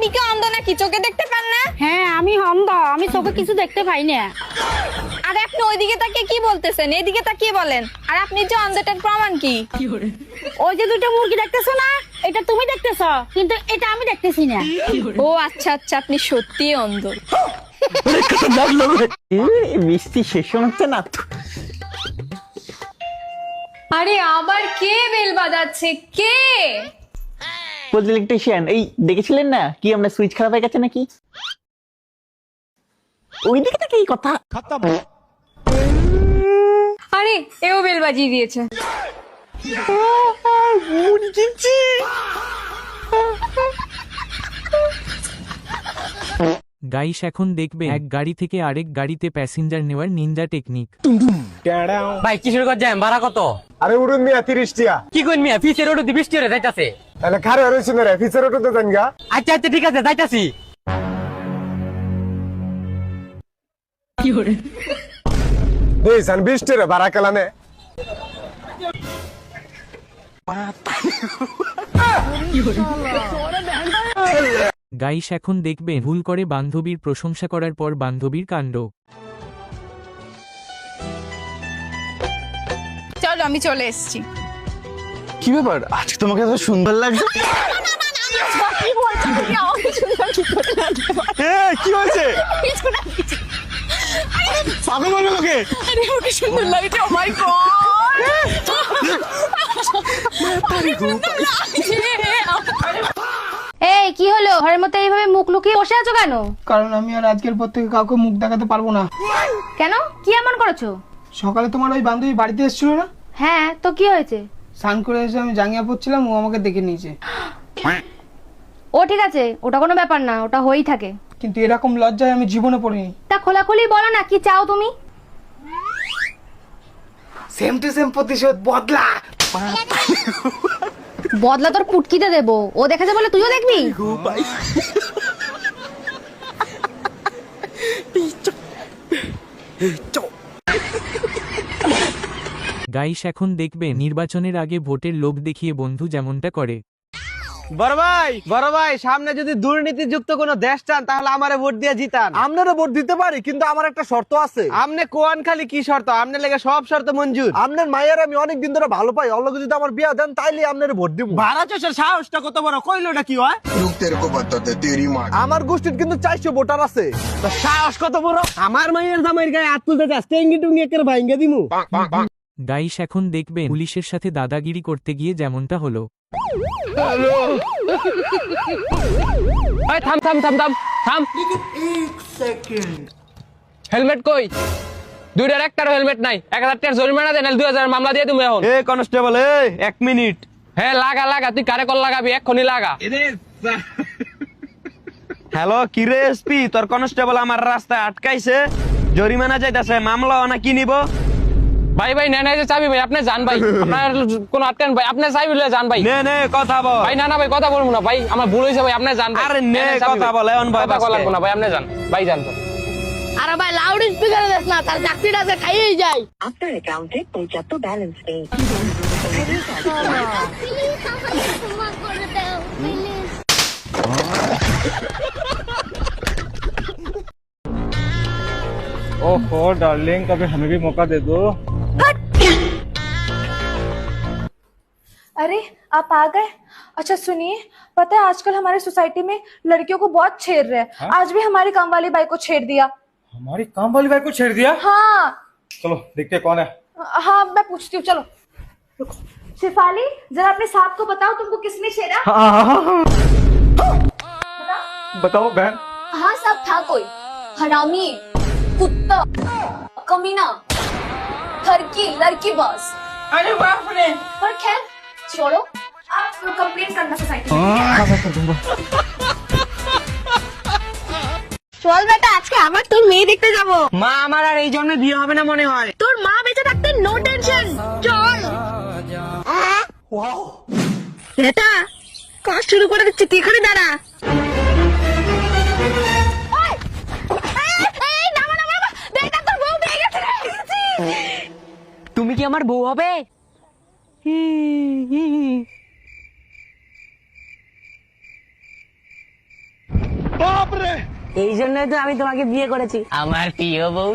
আপনি কি অন্ধ নাকি, চোখে দেখতে পান না? হ্যাঁ আমি অন্ধ, আমি চোখে কিছু দেখতে পাই না। আরে আপনি ওইদিকে তাকিয়ে কি বলতেছেন, এইদিকে তাকিয়ে বলেন। আর আপনি যে অন্ধটার প্রমাণ কি? ওই যে দুটো মুরগি দেখতেছো না, এটা তুমি দেখতেছো, কিন্তু এটা আমি দেখতেছি না। ও আচ্ছা আচ্ছা, আপনি সত্যিই অন্ধ। মিষ্টি শেষ হচ্ছে না। আরে আবার কে বেল বাজাচ্ছে, কে? ইলেকট্রিশিয়ান, এই দেখেছিলেন না কি আমরা সুইচ খারাপ হয়ে গেছে নাকি? ওই দিকে থেকে এই কথা। আরে এও বেল বাজিয়ে দিয়েছে। গাইস এখন দেখবে এক গাড়ি থেকে আরেক গাড়িতে প্যাসেঞ্জার নেওয়ার নিনজা টেকনিক। ভাই কিশোর গঞ্জ যাই ভাড়া কত? আরে উড়ুন মিয়া 30 টিয়া। কি কইন মিয়া ফিসের ওটু 20 টিয়া যাইতাছে। তাহলে খারে হইছে না রে, ফিচার ওটাতে দেন গা। আচ্ছা আচ্ছা ঠিক আছে যাইতাছি। দেই সান 20 টিয়া ভাড়া কেলানে। গাইস এখন দেখবে ভুল করে বান্ধবীর প্রশংসা করার পর বান্ধবীর কাণ্ড। চলো আমি চলে এসেছি। কি ব্যাপার, আজকে তোমাকে এত সুন্দর লাগছে? কি হয়েছে? পাগল বলবে লোকে। সুন্দর লাগছে, ও মাই গড। এই কি হলো, ঘরের মধ্যে এইভাবে মুখ লুকিয়ে বসে আছো কেন? কারণ আমি আর আজকের পর থেকে কাউকে মুখ দেখাতে পারবো না। কেন, কি এমন করেছো? সকালে তোমার ওই বান্ধবী বাড়িতে এসেছিল না, হ্যাঁ তো কি হয়েছে? স্নান করে এসে আমি জাঙ্গিয়া পরছিলাম, ও আমাকে দেখে নিয়েছে। ও ঠিক আছে, ওটা কোনো ব্যাপার না, ওটা হয়েই থাকে। কিন্তু এরকম লজ্জায় আমি জীবনে পড়িনি। তা খোলাখুলি বলো না, কি চাও তুমি? সেম টু সেম প্রতিশোধ বদলা। বদলা তোর পুটকিতে দেবো, ও দেখেছে বলে তুইও দেখবি? গাইস এখন দেখবে নির্বাচনের আগে ভোটের লোভ দেখিয়ে বন্ধু যেমনটা করে। বড় ভাই সামনে যদি দুর্নীতিযুক্ত কোনো দেশ চান তাহলে আমারে ভোট দিয়ে জিতান। আপনারা ভোট দিতে পারি, কিন্তু আমার একটা শর্ত আছে। আমনে কোয়ান খালি কি শর্ত? আমনে লেগে সব শর্ত মঞ্জুর। আপনার মায়ের আমি অনেক দিন ধরে ভালো পাই, অল্প যদি আমার বিয়া দেন তাইলে আপনার ভোট দিব। ভাড়া চোষের সাহসটা কত বড়, কইলোটা কি হয়? আমার গোষ্ঠীর কিন্তু 400 ভোটার আছে। তো সাহস কত বড়? আমার মায়ের জামাইয়ের গায়ে হাত তুলতে যাস, টেঙ্গি টুঙ্গি একের ভাইঙ্গা দিমু। গাইস এখন দেখবে পুলিশের সাথে দাদাগিরি করতে গিয়ে যেমনটা হলো। এই থাম থাম থাম থাম থাম। হেলমেট কই? দুইটার একটারও হেলমেট নাই। 1000 টাকার জরিমানা দেন, 2000 মামলা দিয়ে তুমি এখন। এ কনস্টেবল, 1 মিনিট। হ্যাঁ লাগা লাগা, তুই কারে কল লাগাবি, এক্ষুনি লাগা। হ্যালো কিরে এসপি, তোর কনস্টেবল আমার রাস্তায় আটকাইছে, জরিমানা চাইতাছে, মামলা না কি নিব? ভাই ভাই নেন এই যে চাবি ভাই, আপনি যান ভাই, আপনার কোন আটকান ভাই, আপনি চাবি লয়ে যান ভাই। নে কথা বল ভাই না না ভাই কথা বলবো না ভাই, আমার ভুল হয়েছে ভাই, আপনি যান ভাই। আরে নে এই চাবি কথা ভাই। বল, এখন ভয় কথা পাচ্ছে। লাগবো না ভাই, আপনি যান ভাই, যান তো। আরে ভাই লাউড স্পিকারে দেখ না, তার চাকরিটা যে খাইয়েই যায়। আপনার অ্যাকাউন্টে পর্যাপ্ত ব্যালেন্স নেই। ओहो डार्लिंग, कभी हमें भी मौका दे दो। अरे आप आ गए? अच्छा सुनिए, पता है आजकल हमारे सोसाइटी में लड़कियों को बहुत छेड़ रहे हैं। आज भी हमारी काम वाली बाई को छेड़ दिया। हमारी काम वाली बाई को छेड़ दिया? हाँ चलो देखते कौन है। हाँ मैं पूछती हूँ, चलो। शिफाली जरा अपने साहब को बताओ तुमको किसने छेड़ा? बताओ बहन। हाँ सब था, कोई हरामी, कुत्ता, कमीना, ठरकी, लड़की बस। अरे बाप रे। पर खैर छोड़ो, आप कंप्लेंट करना सोसाइटी में। চল বেটা, আজকে আবার তোর মেয়ে দেখতে যাবো। মা আমার আর এই জন্য বিয়ে হবে না মনে হয়। তোর মা বেঁচে থাকতে নো টেনশন, চল। বেটা কাজ শুরু করে দিচ্ছি, তুই এখানে দাঁড়া। তুমি কি আমার বউ হবে? এই জন্যই তো আমি তোমাকে বিয়ে করেছি আমার প্রিয় বউ